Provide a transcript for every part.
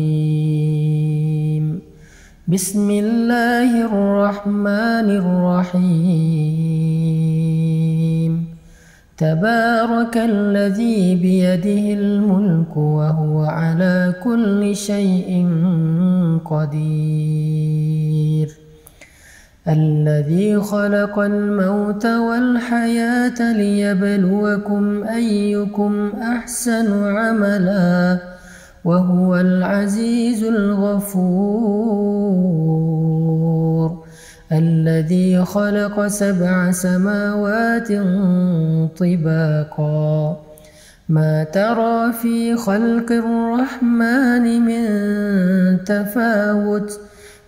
الرجيم. بسم الله الرحمن الرحيم. تبارك الذي بيده الملك وهو على كل شيء قدير. الذي خلق الموت والحياة ليبلوكم أيكم أحسن عملا وهو العزيز الغفور. الذي خلق 7 سماوات طباقا ما ترى في خلق الرحمن من تفاوت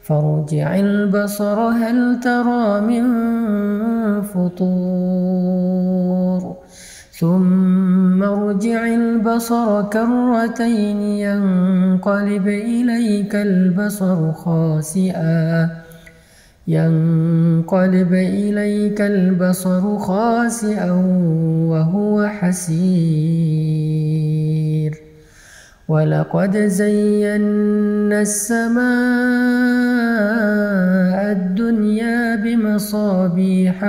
فارجع البصر هل ترى من فطور ثم ارجع البصر كرتين ينقلب إليك البصر خاسئا وهو حسير. ولقد زينا السماء الدنيا بمصابيح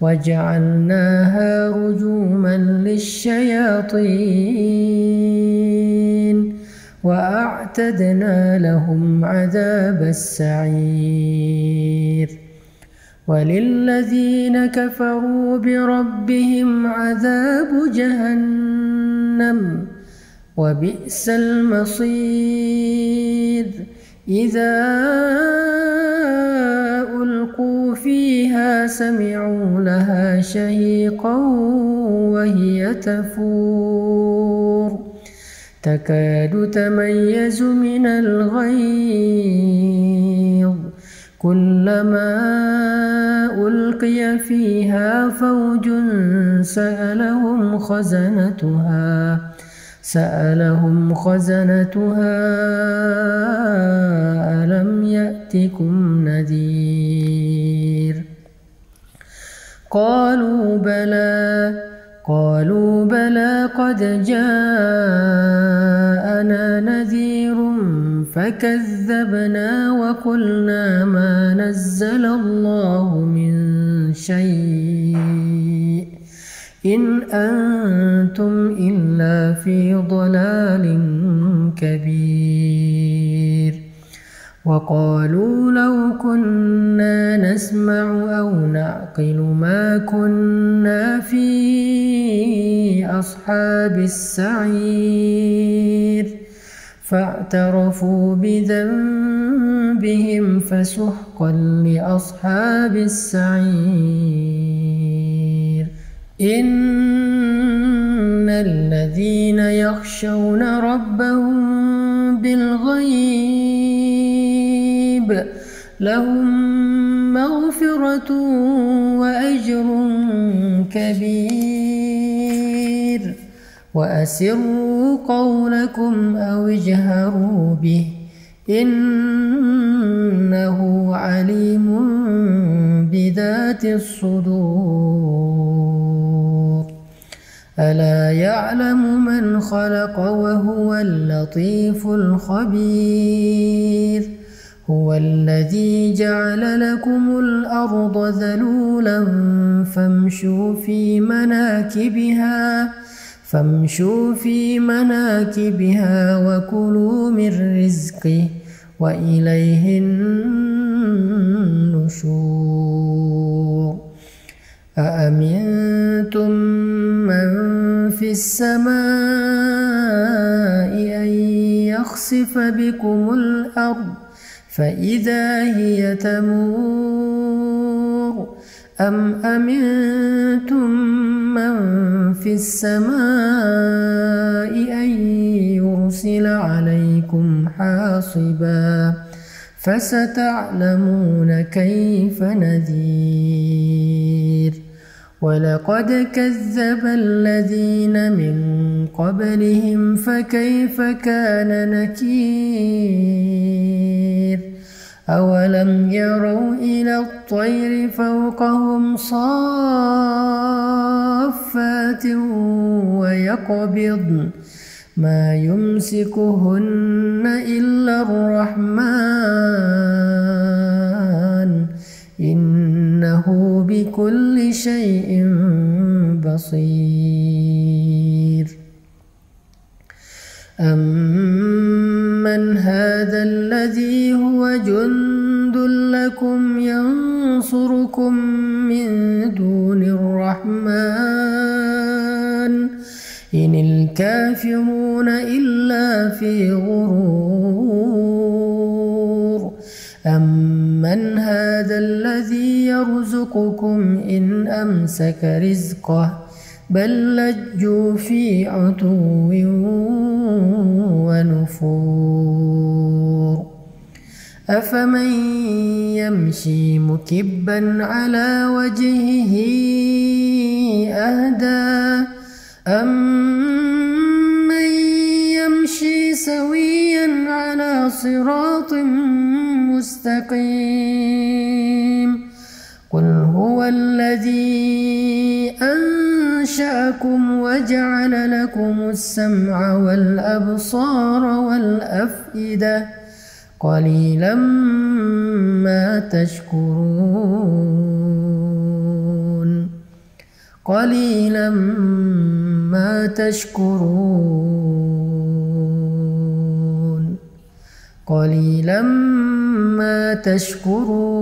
وجعلناها رجوما للشياطين وأعتدنا لهم عذاب السعير. وللذين كفروا بربهم عذاب جهنم وبئس المصير. إذا ألقوا فيها سمعوا لها شهيقا وهي تفور تكاد تميز من الغيظ كلما ألقي فيها فوج سألهم خزنتها ألم يأتكم نذير. قالوا بلى قد جاءنا نذير فكذبنا وقلنا ما نزل الله من شيء إن أنتم إلا في ضلال كبير. وقالوا لو كنا نسمع أو نعقل ما كنا في أصحاب السعير فاعترفوا بذنبهم فسحقا لأصحاب السعير. إن الذين يخشون ربهم بالغيب لهم مغفرة وأجر كبير. وأسروا قولكم أو اجهروا به إنه عليم بذات الصدور. ألا يعلم من خلق وهو اللطيف الخبير. هو الذي جعل لكم الأرض ذلولا فامشوا في مناكبها وكلوا من رزقه وإليه النشور. أأمنتم من في السماء أن يخسف بكم الأرض فإذا هي تمور أم أمنتم من في السماء أن يرسل عليكم حاصبا فستعلمون كيف نذير. ولقد كذب الذين من قبلهم فكيف كان نكير. أولم يروا إلى الطير فوقهم صافات ويقبضن ما يمسكهن إلا الرحمن إنه بكل شيء بصير. أمن هذا الذي هو جند لكم ينصركم من دون الرحمن إن الكافرون إلا في غرور. أمن هذا الذي يرزقكم إن أمسك رزقه بل لجوا في عتو ونفور. أفمن يمشي مكبا على وجهه أهدى أمن يمشي سويا على صراط مستقيم. قل هو الذي أنشأكم وجعل لكم السمع والأبصار والأفئدة قليلا ما تشكرون. قليلا ما تشكرون. قليلا ما تشكرون.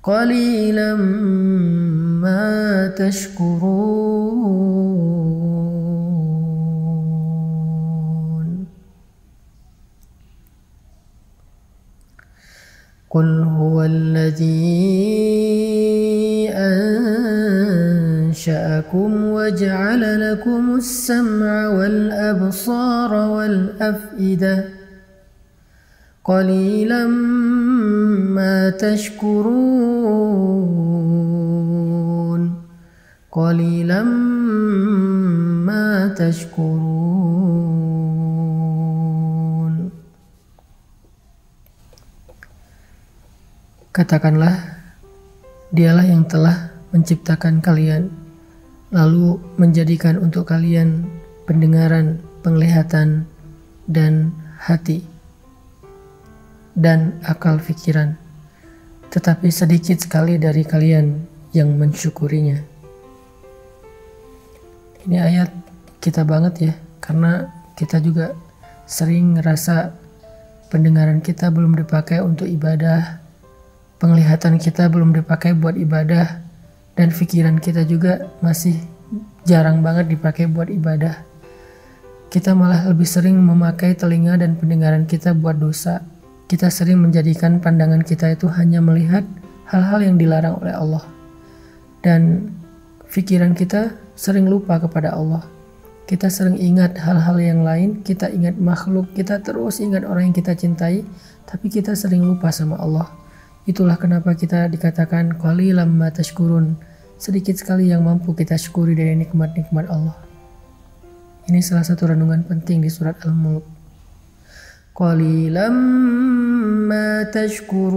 قليلا ما تشكرون. قل هو الذي أنشأكم وجعل لكم السمع والأبصار والأفئدة قليلا ما تشكرون. قليلا ما تشكرون. Katakanlah, Dialah yang telah menciptakan kalian, lalu menjadikan untuk kalian pendengaran, penglihatan, dan hati, dan akal pikiran. Tetapi sedikit sekali dari kalian yang mensyukurinya. Ini ayat kita banget ya, karena kita juga sering ngerasa pendengaran kita belum dipakai untuk ibadah, penglihatan kita belum dipakai buat ibadah, dan pikiran kita juga masih jarang banget dipakai buat ibadah. Kita malah lebih sering memakai telinga dan pendengaran kita buat dosa. Kita sering menjadikan pandangan kita itu hanya melihat hal-hal yang dilarang oleh Allah. Dan pikiran kita sering lupa kepada Allah. Kita sering ingat hal-hal yang lain, kita ingat makhluk, kita terus ingat orang yang kita cintai, tapi kita sering lupa sama Allah. Itulah kenapa kita dikatakan qalilan ma tashkurun, sedikit sekali yang mampu kita syukuri dari nikmat-nikmat Allah. Ini salah satu renungan penting di surat Al-Mulk. Qalilan ma tashkurun.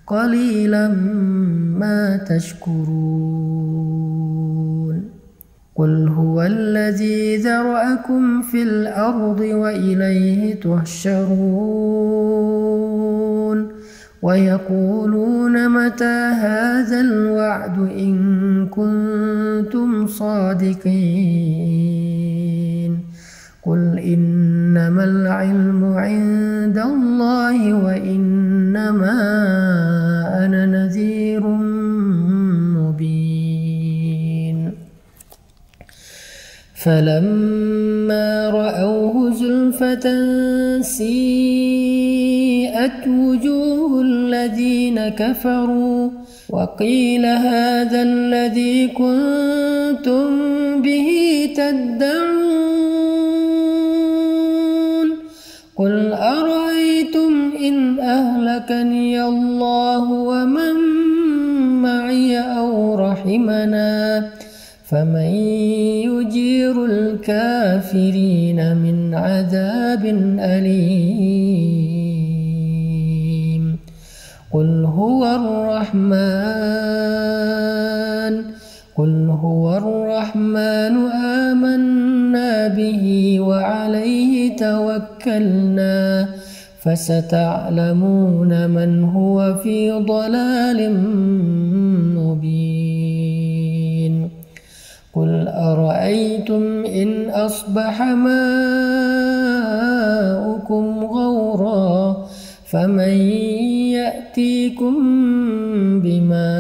Qalilan ma tashkurun. قل هو الذي ذرأكم في الأرض وإليه تحشرون ويقولون متى هذا الوعد إن كنتم صادقين قل إنما العلم عند الله وإنما أنا نذير فلما رأوه زلفة سيئت وجوه الذين كفروا وقيل هذا الذي كنتم به تدعون قل أرأيتم إن أهلكني الله ومن معي أو رحمنا فمن يجير الكافرين من عذاب أليم قل هو الرحمن آمنا به وعليه توكلنا فستعلمون من هو في ضلال مبين قل أرأيتم إن أصبح ماؤكم غورا فمن يأتيكم بماء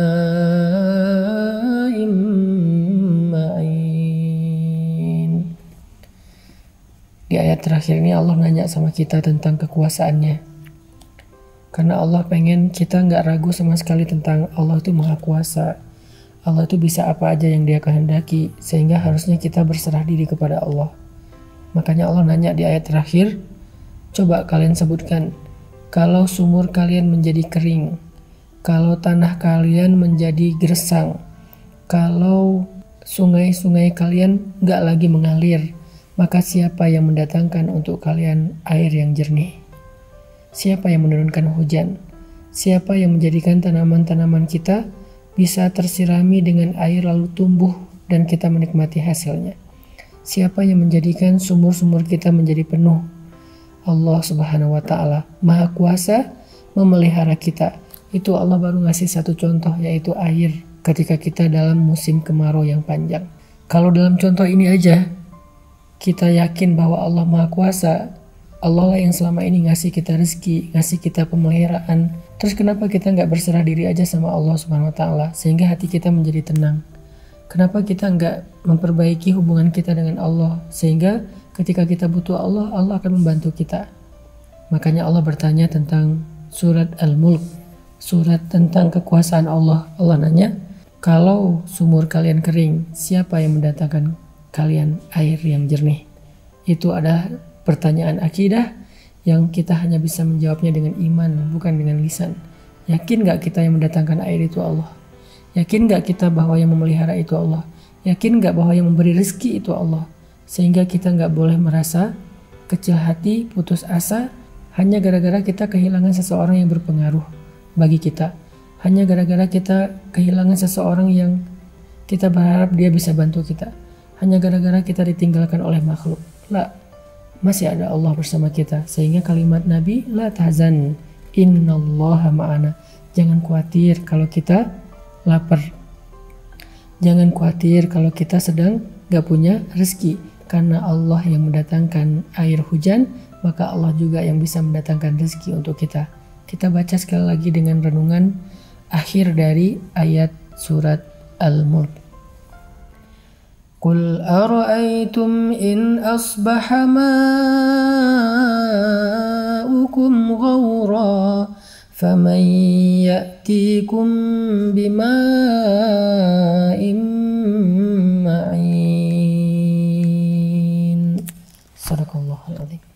معين. Di ayat terakhir ini Allah nanya sama kita tentang kekuasaannya. Karena Allah pengen kita nggak ragu sama sekali tentang Allah itu maha kuasa. Allah itu bisa apa aja yang dia kehendaki. Sehingga harusnya kita berserah diri kepada Allah. Makanya Allah nanya di ayat terakhir, coba kalian sebutkan, kalau sumur kalian menjadi kering, kalau tanah kalian menjadi gersang, kalau sungai-sungai kalian nggak lagi mengalir, maka siapa yang mendatangkan untuk kalian air yang jernih? Siapa yang menurunkan hujan? Siapa yang menjadikan tanaman-tanaman kita bisa tersirami dengan air lalu tumbuh dan kita menikmati hasilnya? Siapa yang menjadikan sumur-sumur kita menjadi penuh? Allah Subhanahu wa Ta'ala Maha Kuasa memelihara kita. Itu Allah baru ngasih satu contoh, yaitu air ketika kita dalam musim kemarau yang panjang. Kalau dalam contoh ini aja kita yakin bahwa Allah Maha Kuasa, Allah lah yang selama ini ngasih kita rezeki, ngasih kita pemeliharaan. Terus kenapa kita nggak berserah diri aja sama Allah Subhanahu Wa Ta'ala sehingga hati kita menjadi tenang? Kenapa kita nggak memperbaiki hubungan kita dengan Allah sehingga ketika kita butuh Allah, Allah akan membantu kita? Makanya Allah bertanya tentang surat Al-Mulk, surat tentang kekuasaan Allah. Allah nanya, kalau sumur kalian kering, siapa yang mendatangkan kalian air yang jernih? Itu adalah pertanyaan akidah yang kita hanya bisa menjawabnya dengan iman, bukan dengan lisan. Yakin gak kita yang mendatangkan air itu Allah? Yakin gak kita bahwa yang memelihara itu Allah? Yakin gak bahwa yang memberi rezeki itu Allah? Sehingga kita gak boleh merasa kecil hati, putus asa hanya gara-gara kita kehilangan seseorang yang berpengaruh bagi kita. Hanya gara-gara kita kehilangan seseorang yang kita berharap dia bisa bantu kita. Hanya gara-gara kita ditinggalkan oleh makhluk. Lah, masih ada Allah bersama kita. Sehingga kalimat Nabi, la tahzan, innallaha ma'ana. Jangan khawatir kalau kita lapar. Jangan khawatir kalau kita sedang gak punya rezeki. Karena Allah yang mendatangkan air hujan, maka Allah juga yang bisa mendatangkan rezeki untuk kita. Kita baca sekali lagi dengan renungan akhir dari ayat surat Al-Mulk. Qul ara'aytum in asbaha ma'ukum ghawra faman ya'tikum bima'in ma'in. Sadaqallahul adzim.